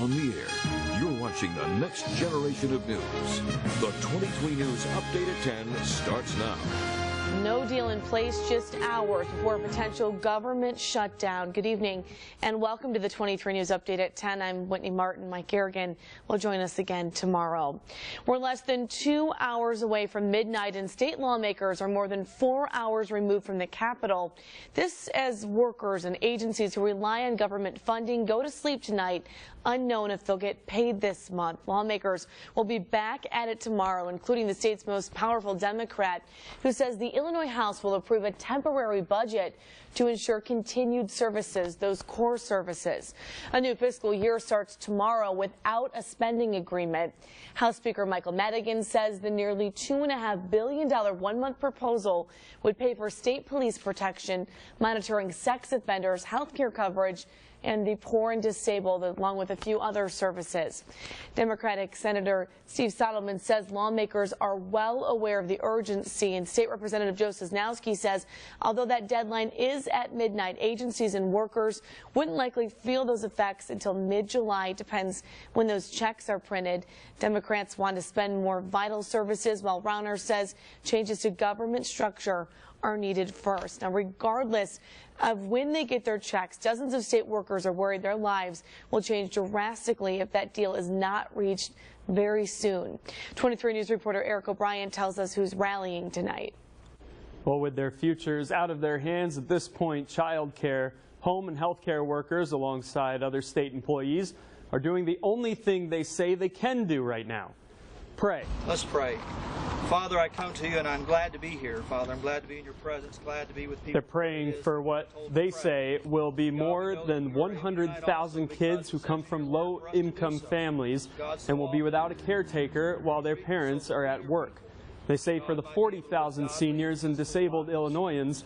on the air. You're watching the next generation of news. The 23 News Update at 10 starts now. No deal in place just hours before a potential government shutdown. Good evening and welcome to the 23 News Update at 10. I'm Whitney Martin. Mike Garrigan will join us again tomorrow. We're less than 2 hours away from midnight and state lawmakers are more than 4 hours removed from the Capitol. This as workers and agencies who rely on government funding go to sleep tonight, unknown if they'll get paid this month. Lawmakers will be back at it tomorrow, including the state's most powerful Democrat, who says the Illinois House will approve a temporary budget to ensure continued services, those core services. A new fiscal year starts tomorrow without a spending agreement. House Speaker Michael Madigan says the nearly $2.5 billion one-month proposal would pay for state police protection, monitoring sex offenders, health care coverage, and the poor and disabled, along with a few other services. Democratic Senator Steve Sottleman says lawmakers are well aware of the urgency, and State Representative Joe Sosnowski says although that deadline is at midnight, agencies and workers wouldn't likely feel those effects until mid-July. Depends when those checks are printed. Democrats want to spend more vital services, while Rauner says changes to government structure are needed first. Now, regardless of when they get their checks, dozens of state workers are worried their lives will change drastically if that deal is not reached very soon. 23 News reporter Eric O'Brien tells us who's rallying tonight. Well, with their futures out of their hands at this point, child care, home and health care workers, alongside other state employees, are doing the only thing they say they can do right now: pray. Let's pray. Father, I come to you and I'm glad to be here. Father, I'm glad to be in your presence, glad to be with people. They're praying for what they say will be more than 100,000 kids who come from low-income families and will be without a caretaker while their parents are at work. They say for the 40,000 seniors and disabled Illinoisans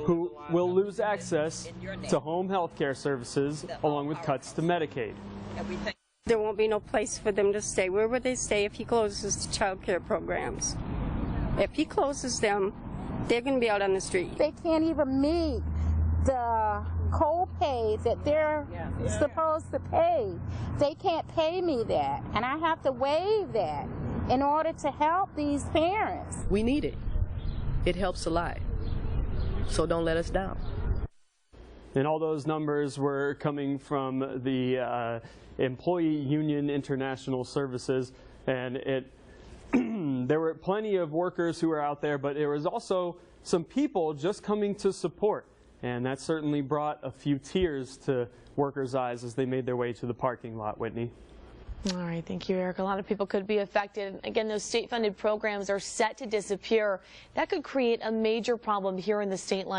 who will lose access to home health care services along with cuts to Medicaid. There won't be no place for them to stay. Where would they stay if he closes the child care programs? If he closes them, they're going to be out on the street. They can't even meet the co-pay that they're supposed to pay. They can't pay me that, and I have to waive that in order to help these parents. We need it. It helps a lot. So don't let us down. And all those numbers were coming from the Employee Union International Services, and there were plenty of workers who were out there, but there was also some people just coming to support, and that certainly brought a few tears to workers' eyes as they made their way to the parking lot. Whitney. All right, thank you, Eric. A lot of people could be affected. Again, those state-funded programs are set to disappear. That could create a major problem here in the state line.